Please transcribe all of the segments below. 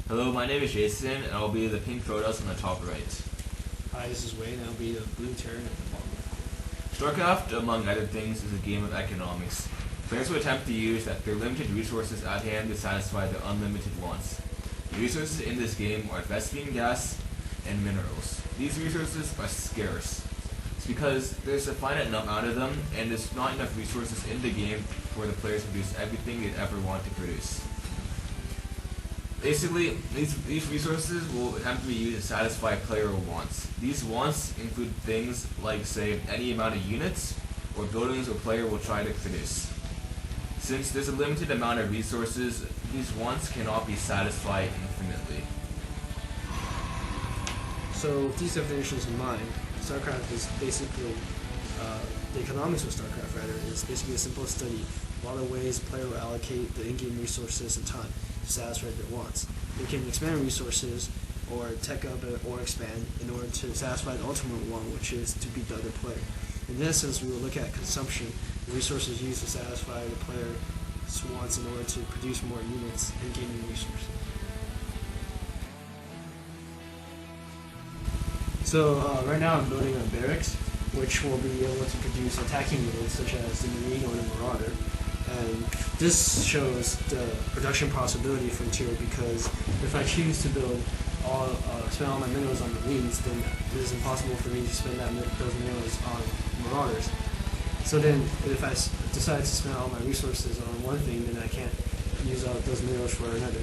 Hello, my name is Jason, and I'll be the pink Protoss on the top right. Hi, this is Wayne. I'll be the blue Terran at the bottom left. Starcraft, among other things, is a game of economics. Players will attempt to use their limited resources at hand to satisfy their unlimited wants. The resources in this game are Vespene gas and minerals. These resources are scarce. It's because there's a finite amount of them, and there's not enough resources in the game for the players to produce everything they'd ever want to produce. Basically, these resources will have to be used to satisfy player wants. These wants include things like, say, any amount of units or buildings a player will try to produce. Since there's a limited amount of resources, these wants cannot be satisfied infinitely. So with these definitions in mind, Starcraft is basically, the economics of Starcraft rather, is basically a simple study of all the ways a player will allocate the in-game resources and time to satisfy their wants. They can expand resources or tech up or expand in order to satisfy the ultimate one, which is to beat the other player. In this sense, we will look at consumption, the resources used to satisfy the player's wants in order to produce more units and gain new resources. So right now I'm building a barracks, which will be able to produce attacking units such as the Marine or the Marauder. And this shows the production possibility frontier because if I choose to spend all my minerals on Marines, then it is impossible for me to spend those minerals on Marauders. So then if I decide to spend all my resources on one thing, then I can't use those minerals for another.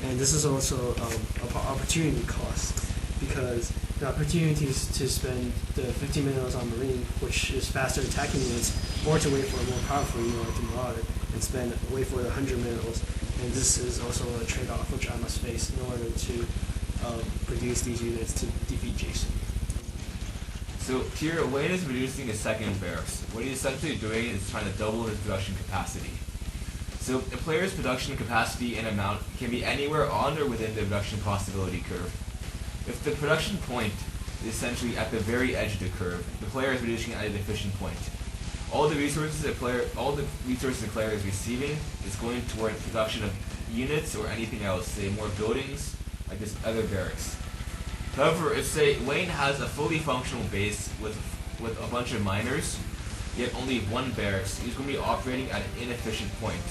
And this is also an opportunity cost because the opportunities to spend the 50 minerals on Marine, which is faster attacking units, or to wait for a more powerful unit like the Marauder and wait for the 100 minerals. And this is also a trade-off which I must face in order to produce these units to defeat Jason. So here, Wayne is producing a second barracks. What he's essentially doing is trying to double his production capacity. So a player's production capacity and amount can be anywhere on or within the production possibility curve. If the production point is essentially at the very edge of the curve, the player is producing at a deficient point. All the resources the player is receiving is going toward production of units or anything else, say more buildings, like this other barracks. However, if say Wayne has a fully functional base with a bunch of miners, yet only one barracks, he's going to be operating at an inefficient point.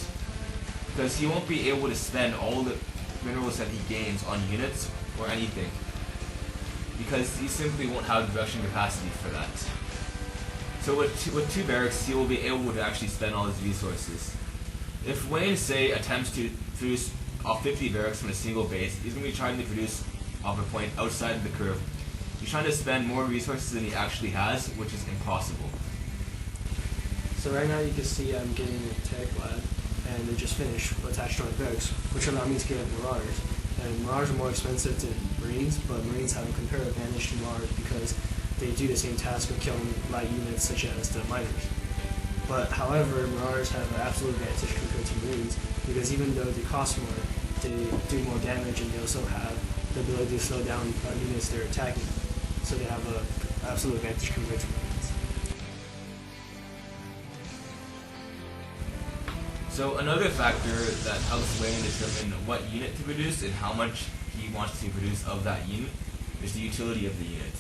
Because he won't be able to spend all the minerals that he gains on units or anything. Because he simply won't have the production capacity for that. So with two barracks, he will be able to actually spend all his resources. If Wayne, say, attempts to produce all 50 barracks from a single base, he's going to be trying to produce off a point outside of the curve. He's trying to spend more resources than he actually has, which is impossible. So right now you can see I'm getting a tech lab, and they just finished attached to my barracks, which allow me to get Marauders. And Marauders are more expensive than Marines, but Marines have a comparative advantage to Marauders because they do the same task of killing light units such as the miners. But however, Marauders have an absolute advantage compared to Marines because even though they cost more, they do more damage and they also have the ability to slow down units they're attacking. So they have an absolute advantage compared to Marines. So another factor that helps Wayne determine what unit to produce and how much he wants to produce of that unit is the utility of the unit.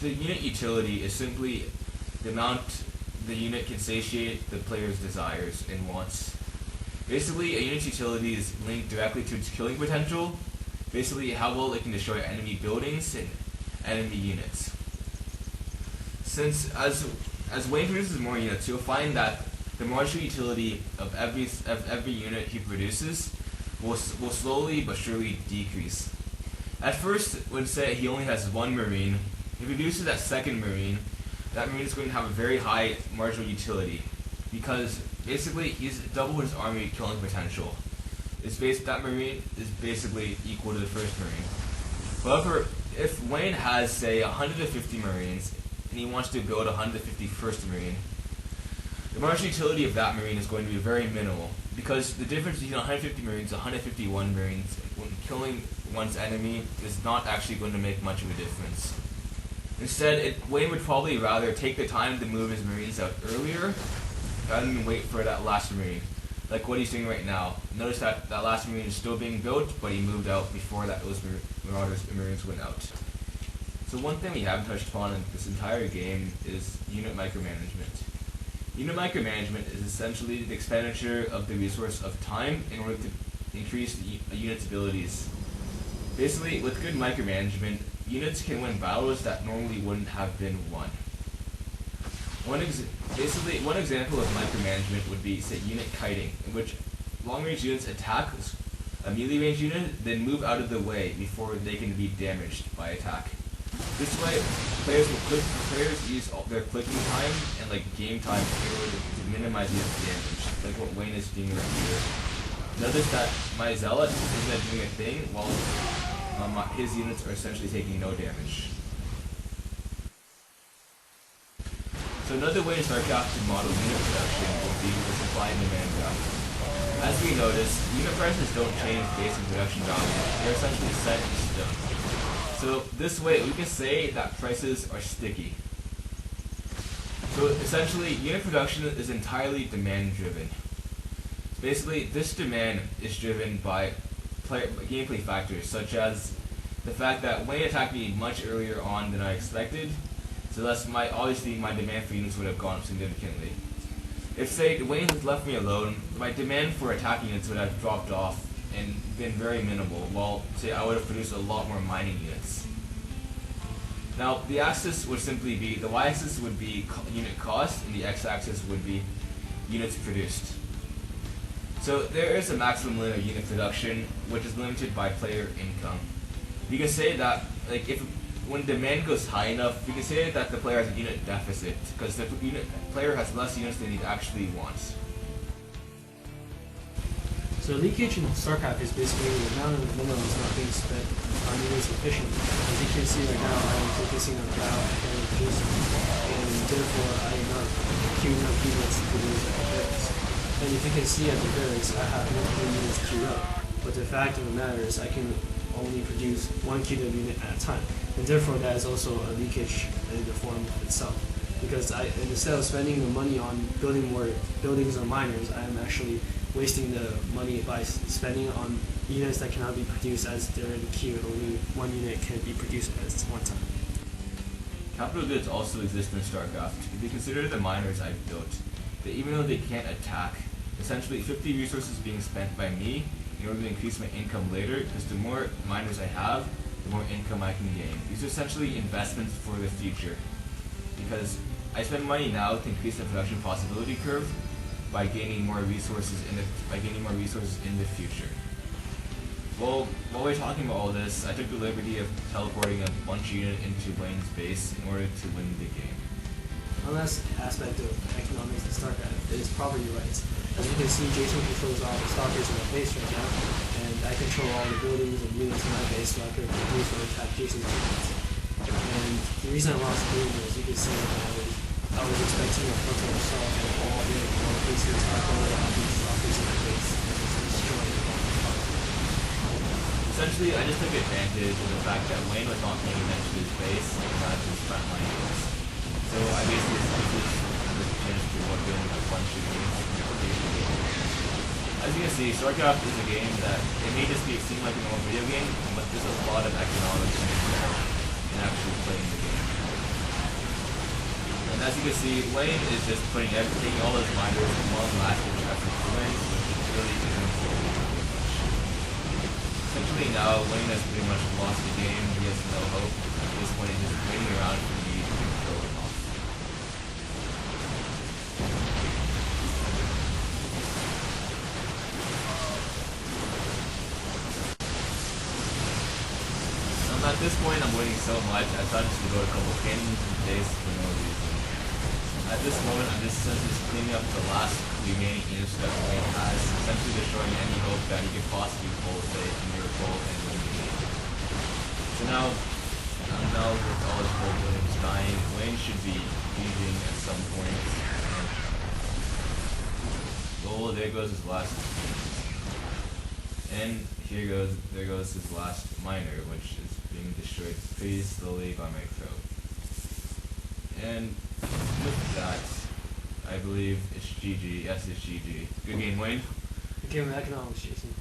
The unit utility is simply the amount the unit can satiate the player's desires and wants. Basically, a unit's utility is linked directly to its killing potential, basically how well it can destroy enemy buildings and enemy units. Since as Wayne produces more units, you'll find that the marginal utility of every unit he produces will slowly but surely decrease. At first, when say he only has one Marine, if he produces that second Marine, that Marine is going to have a very high marginal utility because basically he's doubled his army killing potential. That Marine is basically equal to the first Marine. However, if Wayne has say 150 Marines and he wants to build 151st Marine, the marginal utility of that Marine is going to be very minimal because the difference between 150 Marines and 151 Marines when killing one's enemy is not actually going to make much of a difference. Instead, Wayne would probably rather take the time to move his Marines out earlier rather than wait for that last Marine. like what he's doing right now. Notice that that last Marine is still being built, but he moved out before that those Marines went out. So one thing we haven't touched upon in this entire game is unit micromanagement. Unit micromanagement is essentially the expenditure of the resource of time in order to increase a unit's abilities. Basically, with good micromanagement, units can win battles that normally wouldn't have been won. One example of micromanagement would be, say, unit kiting, in which long-range units attack a melee range unit, then move out of the way before they can be damaged by attack. This way, players use all their clicking time and game time in order to minimize unit damage, like what Wayne is doing right here. Notice that my Zealot isn't doing a thing, while his units are essentially taking no damage. So another way in Starcraft to model unit production would be the supply and demand graph. As we notice, unit prices don't change based on production value. They're essentially set in stone. So this way, we can say that prices are sticky. So essentially, unit production is entirely demand driven. Basically, this demand is driven by gameplay factors, such as the fact that Wayne attacked me much earlier on than I expected, so thus obviously my demand for units would have gone up significantly. If, say, Wayne had left me alone, my demand for attacking units would have dropped off and been very minimal, while, say, I would have produced a lot more mining units. Now, the axis would simply be, the y-axis would be unit cost, and the x-axis would be units produced. So there is a maximum limit of unit production, which is limited by player income. You can say that, when demand goes high enough, we can say that the player has a unit deficit, because the player has less units than he actually wants. So leakage in Starcraft is basically the amount of minerals not being spent on units efficiently. As you can see right now, I am focusing on how I can produce them, and therefore I am not queuing up units to produce at the barracks. And if you can see at the barracks, I have multiple units queued up. But the fact of the matter is I can only produce one queued up unit at a time. And therefore that is also a leakage in the form of itself. Because instead of spending the money on building more buildings or miners, I am actually wasting the money by spending on units that cannot be produced as they're in the queue. Only one unit can be produced at one time. Capital goods also exist in StarCraft. If you consider the miners I've built, that even though they can't attack, essentially 50 resources being spent by me in order to increase my income later, because the more miners I have, the more income I can gain. These are essentially investments for the future, because I spend money now to increase the production possibility curve by gaining more resources in the future. Well, while we're talking about all this, I took the liberty of teleporting a bunch of units into Wayne's base in order to win the game. One last aspect of economics in Starcraft is property rights. As you can see, Jason controls all the stalkers in my base right now, and I control all the buildings and units in my base so I can produce or attack Jason's units. And the reason I lost the game is you can see that I was expecting a frontal assault and all bases are going on these stalkers in my base and just destroying all the property. Essentially, I just took advantage of the fact that Wayne was not paying attention to his base and not to his frontline units. So I basically switched the chance to building a bunch of units. As you can see, Starcraft is a game that it may just seem like a normal video game, but there's a lot of economics in actually playing the game. And as you can see, Wayne is just taking all those miners in one last ditch effort to win, which really isn't very much. Essentially now, Wayne has pretty much lost the game. He has no hope. At this point, he's just waiting around for me to kill him off. At this point, I'm winning so much, I thought just to go a couple cannons in place for no reason. At this moment, I'm just essentially cleaning up the last remaining units that Wayne has, essentially destroying any hope that he could possibly pull, say, a miracle and win the game. So now with all his gold Williams dying, Wayne should be leaving at some point. Oh, there goes his last. And there goes his last miner, which is being destroyed pretty slowly by my crow. And with that, I believe it's GG. Yes, it's GG. Good game, Wayne. Give him economics, Jason.